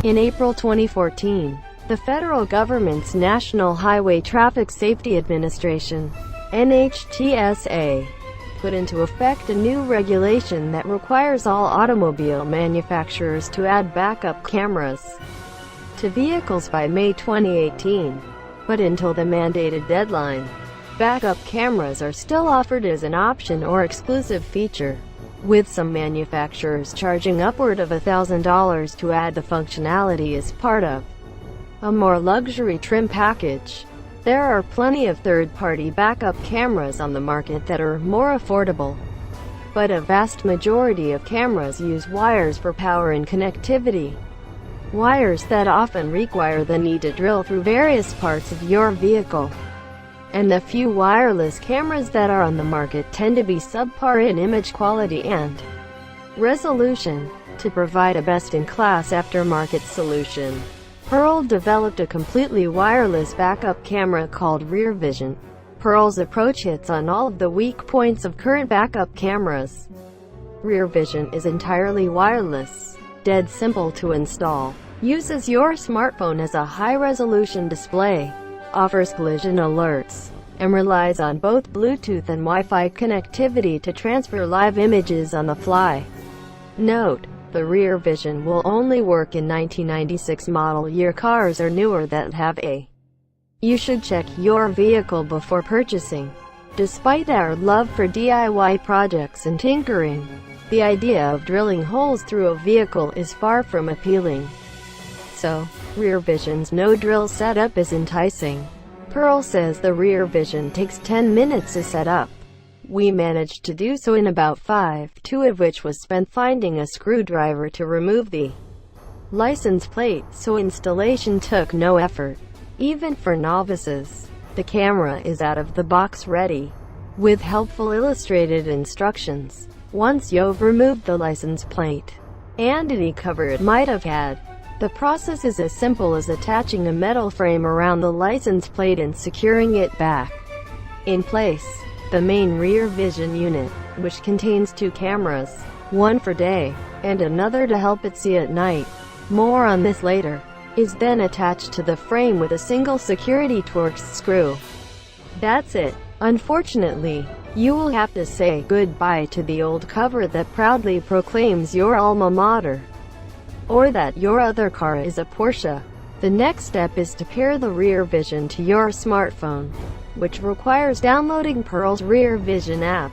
In April 2014, the federal government's National Highway Traffic Safety Administration, NHTSA, put into effect a new regulation that requires all automobile manufacturers to add backup cameras to vehicles by May 2018. But until the mandated deadline, backup cameras are still offered as an option or exclusive feature, with some manufacturers charging upward of $1,000 to add the functionality as part of a more luxury trim package. There are plenty of third-party backup cameras on the market that are more affordable, but a vast majority of cameras use wires for power and connectivity. Wires that often require the need to drill through various parts of your vehicle. And the few wireless cameras that are on the market tend to be subpar in image quality and resolution. To provide a best-in-class aftermarket solution, Pearl developed a completely wireless backup camera called RearVision. Pearl's approach hits on all of the weak points of current backup cameras. RearVision is entirely wireless, dead simple to install, uses your smartphone as a high-resolution display, offers collision alerts, and relies on both Bluetooth and Wi-Fi connectivity to transfer live images on the fly. Note: the RearVision will only work in 1996 model year cars or newer that have a. You should check your vehicle before purchasing. Despite our love for DIY projects and tinkering, the idea of drilling holes through a vehicle is far from appealing. So, RearVision's no-drill setup is enticing. Pearl says the RearVision takes 10 minutes to set up. We managed to do so in about 5, 2 of which was spent finding a screwdriver to remove the license plate, so installation took no effort. Even for novices, the camera is out-of-the-box ready, with helpful illustrated instructions. Once you've removed the license plate and any cover it might have had, the process is as simple as attaching a metal frame around the license plate and securing it back in place. The main RearVision unit, which contains 2 cameras, one for day, and another to help it see at night, more on this later, is then attached to the frame with a single security Torx screw. That's it. Unfortunately, you will have to say goodbye to the old cover that proudly proclaims your alma mater, or that your other car is a Porsche. The next step is to pair the RearVision to your smartphone, which requires downloading Pearl's RearVision app.